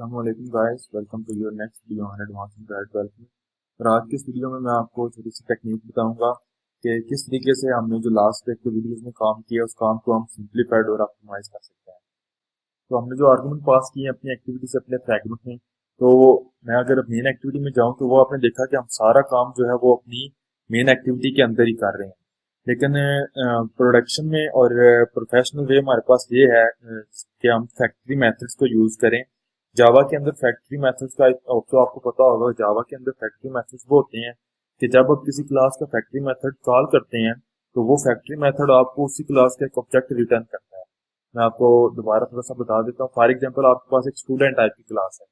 अस्सलामुअलैकुम guys, welcome to your next video on advance Android development. और आज की इस वीडियो में मैं आपको छोटी सी टेक्निक बताऊंगा कि किस तरीके से हमने जो लास्ट एक वीडियोस में काम किया उस काम को हम सिंप्लीफाइड और ऑप्टिमाइज कर सकते हैं। तो हमने जो आर्गुमेंट पास किए अपनी एक्टिविटी से अपने फ्रैगमेंट में, तो मैं अगर मेन एक्टिविटी में जाऊं तो वो आपने देखा कि हम सारा काम जो है वो अपनी मेन एक्टिविटी के अंदर ही कर रहे हैं। लेकिन प्रोडक्शन में और प्रोफेशनल वे हमारे पास ये है कि हम फैक्ट्री मेथड्स को यूज करें। जावा के अंदर फैक्ट्री मेथड्स का तो आपको पता होगा, जावा के अंदर फैक्ट्री मेथड्स वो होते हैं कि जब आप किसी क्लास का फैक्ट्री मेथड कॉल करते हैं तो वो फैक्ट्री मेथड आपको उसी क्लास का एक ऑब्जेक्ट रिटर्न करता है। मैं आपको दोबारा थोड़ा सा बता देता हूँ। फॉर एग्जांपल, आपके पास एक स्टूडेंट टाइप की क्लास है।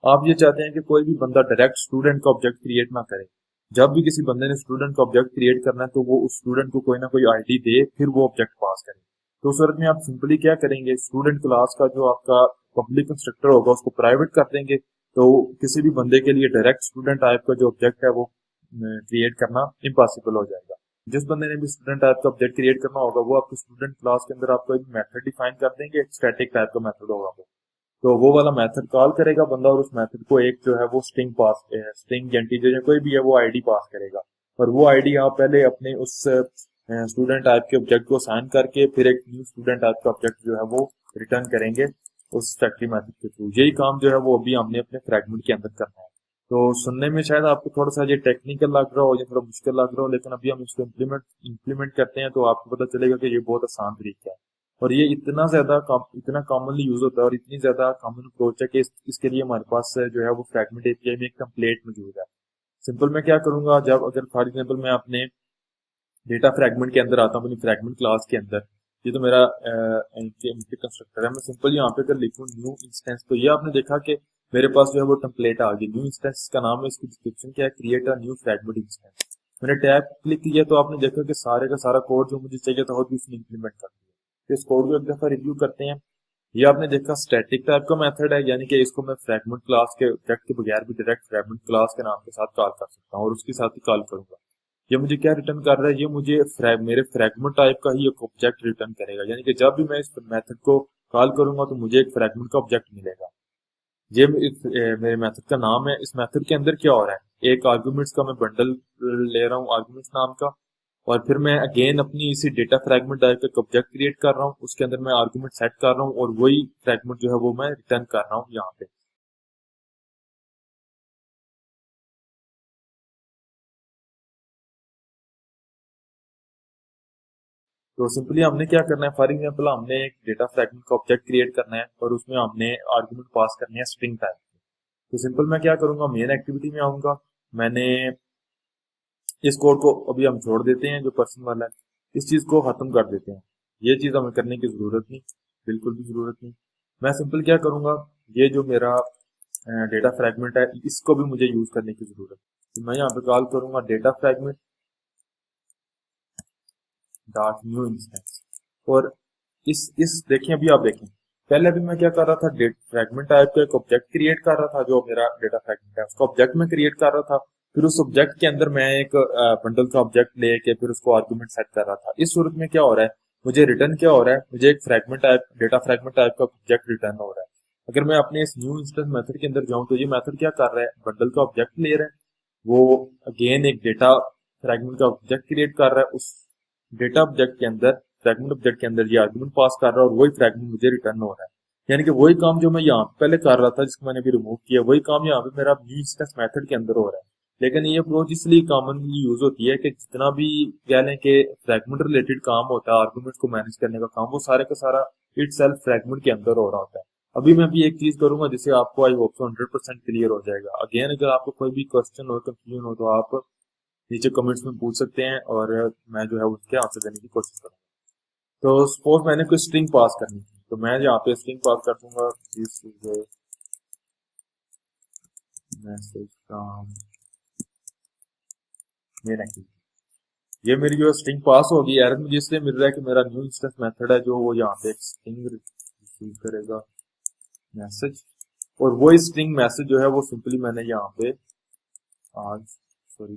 आप ये चाहते हैं कि कोई भी बंदा डायरेक्ट स्टूडेंट का ऑब्जेक्ट क्रिएट ना करे। जब भी किसी बंदे ने स्टूडेंट का ऑब्जेक्ट क्रिएट करना है तो वो उस स्टूडेंट को कोई ना कोई आईडी दे, फिर वो ऑब्जेक्ट पास करे। तो उस सूरत में आप सिंपली क्या करेंगे, स्टूडेंट क्लास का जो आपका पब्लिक कंस्ट्रक्टर होगा उसको प्राइवेट कर देंगे। तो किसी भी बंदे के लिए डायरेक्ट स्टूडेंट टाइप का जो ऑब्जेक्ट है वो क्रिएट करना इम्पॉसिबल हो जाएगा। जिस बंदे ने भी स्टूडेंट टाइप का ऑब्जेक्ट क्रिएट करना होगा वो आपको स्टूडेंट क्लास के अंदर आपको एक मेथड डिफाइन कर देंगे, एक स्टैटिक टाइप का मेथड होगा वो। तो वो वाला मेथड कॉल करेगा बंदा और उस मेथड को एक जो है वो स्ट्रिंग इंटीजर या कोई भी है वो आईडी पास करेगा। और वो आईडी आप पहले अपने उस स्टूडेंट टाइप के ऑब्जेक्ट को साइन करके फिर एक न्यू स्टूडेंट टाइप का ऑब्जेक्ट जो है वो रिटर्न करेंगे उस फैक्ट्री मेथड के थ्रू। यही काम जो है वो अभी हमने अपने फ्रैगमेंट के अंदर करना है। तो सुनने में शायद आपको थोड़ा सा ये टेक्निकल लग रहा हो या थोड़ा मुश्किल लग रहा हो, लेकिन अभी हम इसको इम्प्लीमेंट करते हैं तो आपको पता चलेगा कि ये बहुत आसान तरीका है। और ये इतना कॉमनली यूज होता है और इतनी ज्यादा कॉमन अप्रोच है कि इसके लिए हमारे पास जो है वो फ्रैगमेंट एपीआई में एक टेम्पलेट मौजूद है। सिंपल मैं क्या करूंगा, जब अगर फॉर एग्जांपल मैं अपने डेटा फ्रैगमेंट के अंदर आता हूँ, अपनी फ्रैगमेंट क्लास के अंदर, ये तो मेरा एम्प्टी कंस्ट्रक्टर है। मैं सिंपल यहाँ पे अगर लिखूँ न्यू इंस्टेंस, तो ये आपने देखा कि मेरे पास जो है वो टेम्पलेट आ गई। न्यू इंस्टेंस का नाम है, इसकी डिस्क्रिप्शन क्या है, create a new fragment instance. मैंने टैब क्लिक किया तो आपने देखा कि सारे का सारा कोड जो मुझे चाहिए था वो भी उसने इंप्लीमेंट कर दिया। तो इस कोड को एक दफा रिव्यू करते हैं। ये आपने देखा स्टैटिक टाइप का मेथड है, यानी कि इसको मैं फ्रैगमेंट क्लास के ऑब्जेक्ट के बगैर भी डायरेक्ट फ्रैगमेंट क्लास के नाम के साथ कॉल कर सकता हूँ और उसके साथ ही कॉल करूंगा। ये मुझे क्या रिटर्न कर रहा है, ये मुझे मेरे फ्रैगमेंट टाइप का ही एक ऑब्जेक्ट रिटर्न करेगा। यानी कि जब भी मैं इस मेथड को कॉल करूंगा तो मुझे एक फ्रैगमेंट का ऑब्जेक्ट मिलेगा। ये मेरे मेथड का नाम है। इस मेथड के अंदर क्या हो रहा है, एक आर्गुमेंट्स का मैं बंडल ले रहा हूँ आर्गुमेंट्स नाम का, और फिर मैं अगेन अपनी इसी डेटा फ्रैगमेंट टाइप का ऑब्जेक्ट क्रिएट कर रहा हूँ, उसके अंदर मैं आर्गुमेंट सेट कर रहा हूँ और वही फ्रैगमेंट जो है वो मैं रिटर्न कर रहा हूँ यहाँ पे। तो सिंपली हमने क्या करना है, फॉर एग्जांपल हमने एक डेटा फ्रैगमेंट का ऑब्जेक्ट क्रिएट करना है और उसमें हमने आर्गुमेंट पास करनी है स्ट्रिंग टाइप। तो सिंपल मैं क्या करूंगा, मेन एक्टिविटी में आऊंगा। मैंने इस कोड को अभी हम छोड़ देते हैं, जो पर्सन वाला है इस चीज को खत्म कर देते हैं। ये चीज हमें करने की जरूरत नहीं, बिल्कुल भी जरूरत नहीं। मैं सिंपल क्या करूंगा, ये जो मेरा डेटा फ्रैगमेंट है इसको भी मुझे यूज करने की जरूरत है। तो मैं यहाँ पे कॉल करूंगा data fragment dot new instance. और इस देखें, अभी आप देखें, पहले भी मैं क्या कर रहा था, फ्रैगमेंट टाइप का एक ऑब्जेक्ट क्रिएट कर रहा था जो मेरा डेटा फ्रैगमेंट है, उसका ऑब्जेक्ट में क्रिएट कर रहा था। फिर उस ऑब्जेक्ट के अंदर मैं एक बंडल का ऑब्जेक्ट लेके फिर उसको आर्गुमेंट सेट कर रहा था। इस सूरत में क्या हो रहा है, मुझे रिटर्न क्या हो रहा है, मुझे एक fragment type data fragment type का ऑब्जेक्ट रिटर्न हो रहा है। अगर मैं अपने इस न्यू इंस्टेंस मेथड के अंदर जाऊं तो ये मेथड क्या कर रहा है, बंडल का ऑब्जेक्ट ले रहा है, वो अगेन एक डेटा फ्रैगमेंट का ऑब्जेक्ट क्रिएट कर रहा है, उस डेटा ऑब्जेक्ट के अंदर फ्रैगमेंट ऑब्जेक्ट के अंदर ये आर्गुमेंट पास कर रहा है और वही फ्रैगमेंट मुझे रिटर्न हो रहा है। यानी कि वही काम जो मैं यहाँ पे पहले कर रहा था जिसको मैंने भी रिमूव किया, वही काम यहाँ पे मेरा न्यू इंस्टेंस मेथड के अंदर हो रहा है। लेकिन ये अप्रोच इसलिए कॉमनली यूज होती है कि जितना भी कह लें कि फ्रैगमेंट रिलेटेड काम होता है, आर्गुमेंट्स को मैनेज करने का काम, वो सारे का सारा इटसेल्फ फ्रैगमेंट के अंदर हो रहा होता है। अभी मैं भी एक चीज करूंगा जिससे आपको आई होप सो 100% क्लियर हो जाएगा। अगेन अगर आपको कोई भी क्वेश्चन हो, कंफ्यूजन हो, तो आप नीचे कमेंट्स में पूछ सकते हैं और मैं जो है उसके आंसर देने की कोशिश करूंगा। तो सपोज मैंने कोई स्ट्रिंग पास करनी थी, तो मैं यहाँ पे स्ट्रिंग पास कर दूंगा, this is a message from main activity. ये मेरी जो स्ट्रिंग पास होगी, एरर मुझे इसलिए मिल रहा है कि मेरा न्यू इंस्टेंस मेथड है जो वो यहाँ पे एक स्ट्रिंग रिसीव करेगा मैसेज, और वो स्ट्रिंग मैसेज जो है वो सिंपली मैंने यहाँ पे आज सॉरी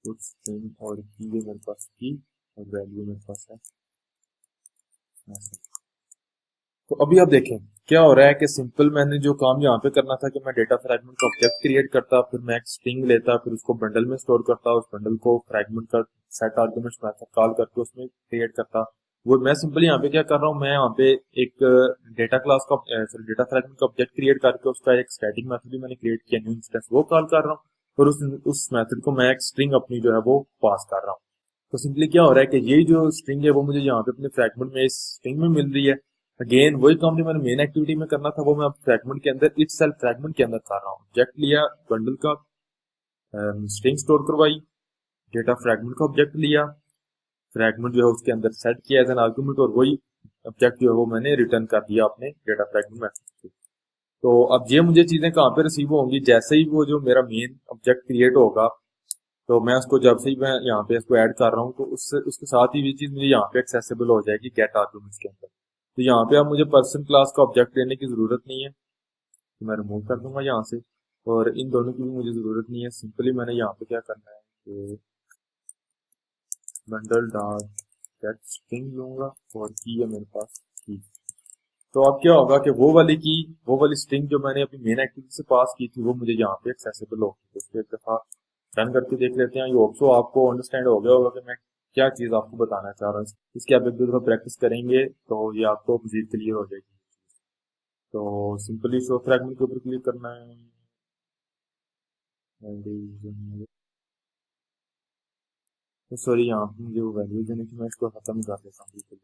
कुछ स्ट्रिंग और की मेरे पास की और वैल्यू मेरे पास है मैसेज। तो अभी आप देखें क्या हो रहा है कि सिंपल मैंने जो काम यहाँ पे करना था कि मैं डेटा फ्रैगमेंट का ऑब्जेक्ट क्रिएट करता, फिर मैं एक स्ट्रिंग लेता, फिर उसको बंडल में स्टोर करता, उस बंडल को फ्रैगमेंट का सेट आर्गुमेंट्स मेथड कॉल करके उसमें क्रिएट करता। वो मैं सिंपल यहाँ पे क्या कर रहा हूँ, मैं यहाँ पे एक डेटा क्लास का सॉरी डेटा फ्रैगमेंट का ऑब्जेक्ट क्रिएट करके उसका एक स्टैटिक मेथड भी मैंने क्रिएट किया, न्यू इंस्टेंस वो कॉल कर रहा हूँ, और उस मेथड को मैं एक स्ट्रिंग अपनी जो है वो पास कर रहा हूँ। तो सिंपली क्या हो रहा है कि ये जो स्ट्रिंग है वो मुझे यहाँ पे अपने फ्रैगमेंट में इस स्ट्रिंग में मिल रही है। अगेन वही काम जो मैंने मेन एक्टिविटी में करना था वो मैं अब फ्रैगमेंट के अंदर इट सेल्फ फ्रैगमेंट के अंदर कर रहा हूँ। ऑब्जेक्ट लिया, बंडल का स्ट्रिंग स्टोर करवाई, डेटा फ्रैगमेंट का ऑब्जेक्ट लिया, फ्रैगमेंट जो है उसके अंदर सेट किया एज एन आर्गुमेंट, और वही ऑब्जेक्ट जो है वो मैंने रिटर्न कर दिया अपने डेटा फ्रैगमेंट मैथड से। तो अब ये मुझे चीजें कहाँ पे रिसीव होंगी, जैसे ही वो जो मेरा मेन ऑब्जेक्ट क्रिएट होगा, तो मैं उसको जब से ही मैं यहाँ पे इसको ऐड कर रहा हूँ तो उससे उसके साथ ही ये चीज मुझे यहाँ पे एक्सेसिबल हो जाएगी गेट आर्गुमेंट्स के अंदर। तो यहाँ पे अब मुझे पर्सन क्लास का ऑब्जेक्ट लेने की जरूरत नहीं है, तो मैं रिमूव कर दूंगा यहाँ से, और इन दोनों की भी मुझे जरूरत नहीं है। सिंपली मैंने यहाँ पे क्या करना है कि बंडल डॉट गेट स्ट्रिंग लूंगा, और की है मेरे पास की। तो अब क्या होगा कि वो वाली स्ट्रिंग जो मैंने अपनी मेन एक्टिविटी से पास की थी वो मुझे यहाँ पे एक्सेसिबल होगी। तो इसको एक दफा रन करके देख लेते हैं। ये ऑप्शो आपको अंडरस्टैंड हो गया होगा कि मैं क्या चीज आपको बताना चाह रहा हूँ। इसकी आप एक दो दफा प्रैक्टिस करेंगे तो ये आपको मजीद क्लियर हो जाएगी। तो सिंपली शो फ्रैगमेंट के ऊपर क्लिक करना है, तो सॉरी यहाँ पे मुझे वो वैल्यू देने की, मैं इसको खत्म कर देता हूँ बिल्कुल।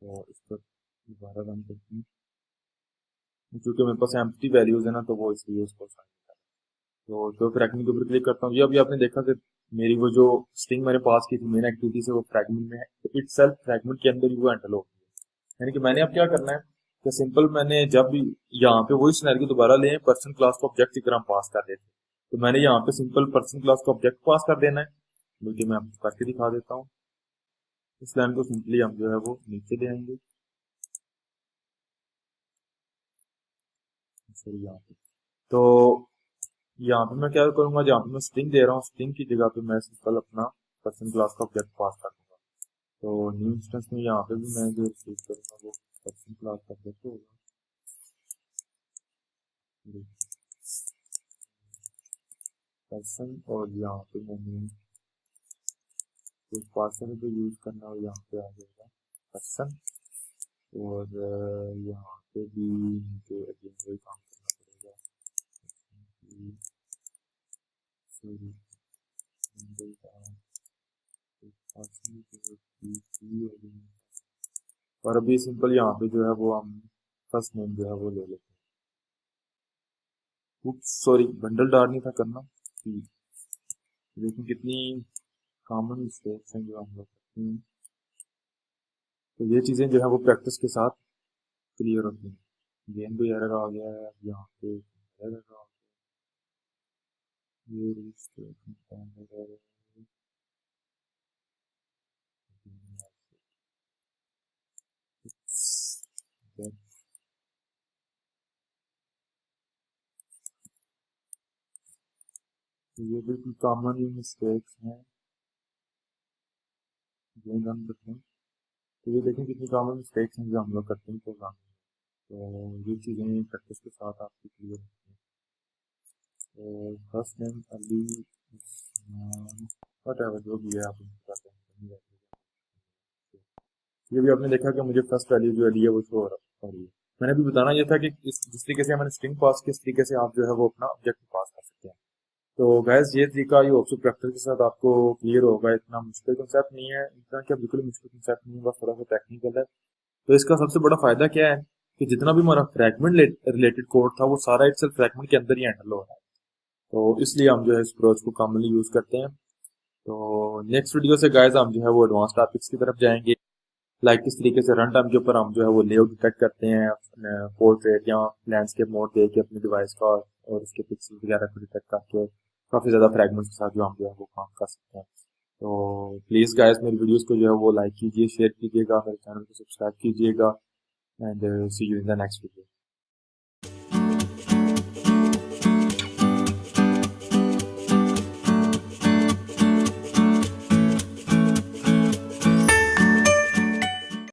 तो इस पर दोबारा रन करते हैं, क्योंकि मेरे पास एम्प्टी वैल्यूज है ना, तो वो इसलिए उसको तो फ्रैगमेंट के ऊपर क्लिक करता हूँ। ये अभी आपने देखा कि मेरी वो जो स्ट्रिंग मैंने पास की थी मेन एक्टिविटी से वो फ्रैगमेंट में है, तो इट सेल्फ फ्रैगमेंट के अंदर ही वो एंटर होगी। यानी कि मैंने अब क्या करना है कि सिंपल मैंने जब भी यहाँ पे वही सिनेरियो दोबारा ले पर्सन क्लास को ऑब्जेक्ट की तरह पास कर देते, तो मैंने यहाँ पे सिंपल पर्सन क्लास को ऑब्जेक्ट पास कर देना है। बल्कि मैं आपको करके दिखा देता हूँ। इस लाइन को सिंपली हम जो है वो नीचे ले आएंगे, सॉरी यहाँ पे। तो यहाँ पे मैं क्या करूंगा, जहाँ पे मैं स्ट्रिंग दे रहा हूँ स्ट्रिंग की जगह पे मैं सिंपल अपना पर्सन क्लास का ऑब्जेक्ट पास कर दूंगा। तो न्यू इंस्टेंस में यहाँ पे भी मैं जो रिसीव करूंगा वो पर्सन क्लास का ऑब्जेक्ट होगा। पर्सन, और यहाँ पे मैंने कुछ पार्सर पे यूज करना और यहाँ पे आ जाएगा पर्सन, और यहाँ पे भी मुझे अगेन वही काम करना पड़ेगा। सॉरी, और अभी सिंपल यहाँ पे जो है वो हम फर्स्ट नेम जो है वो ले लेते हैं। सॉरी, बंडल डाल नहीं था करना। लेकिन कितनी कॉमन मिस्टेक्स हैं जो हम लोग करते हैं, तो ये चीजें जो है वो प्रैक्टिस के साथ क्लियर होती हैं। गेम भी एरर आ गया है यहाँ पे, एरर आ गया, ये तो ये बिल्कुल कॉमन मिस्टेक्स हैं जो हम करते हैं। तो ये देखें कितनी कॉमन मिस्टेक्स हैं जो हम लोग करते हैं प्रोग्राम में। तो ये चीज़ें प्रैक्टिस के साथ आपकी क्लियर होती हैं। तो first name Ali, what ever जो भी है आप इनको कर दें। ये भी आपने देखा कि मुझे फर्स्ट वैल्यू जो अली है वो शो हो रही है। मैंने भी बताना ये था कि जिस तरीके से मैंने स्ट्रिंग पास किस तरीके से आप जो है वो अपना ऑब्जेक्ट पास कर सकते हैं। तो गैस ये तरीका ये ऑप्शो प्रैक्टिस के साथ आपको क्लियर होगा। इतना मुश्किल कंसेप्ट नहीं है, इतना क्या बिल्कुल मुश्किल कंसेप्ट नहीं है, बस थोड़ा सा टेक्निकल है। तो इसका सबसे बड़ा फायदा क्या है कि जितना भी हमारा फ्रैगमेंट रिलेटेड कोड था वो सारा इटसेल्फ फ्रैगमेंट के अंदर ही हैंडल हो रहा है। तो इसलिए हम जो है इस अप्रोच को कॉमनली यूज करते हैं। तो नेक्स्ट वीडियो से गाइस हम जो है वो एडवांस टॉपिक्स की तरफ जाएंगे, लाइक किस तरीके से रन टाइम के ऊपर हम जो है वो लेआउट डिटेक्ट करते हैं, पोर्ट्रेट या लैंडस्केप मोड दे के अपने डिवाइस का और उसके पिक्सल वगैरह को डिटेक्ट करके काफी ज्यादा फ्रैगमेंट्स के साथ जो हम जो है वो काम कर सकते हैं। तो प्लीज गाइस मेरी वीडियोस को जो है वो लाइक कीजिए, शेयर कीजिएगा, मेरे चैनल को सब्सक्राइब कीजिएगा, and see you in the next video.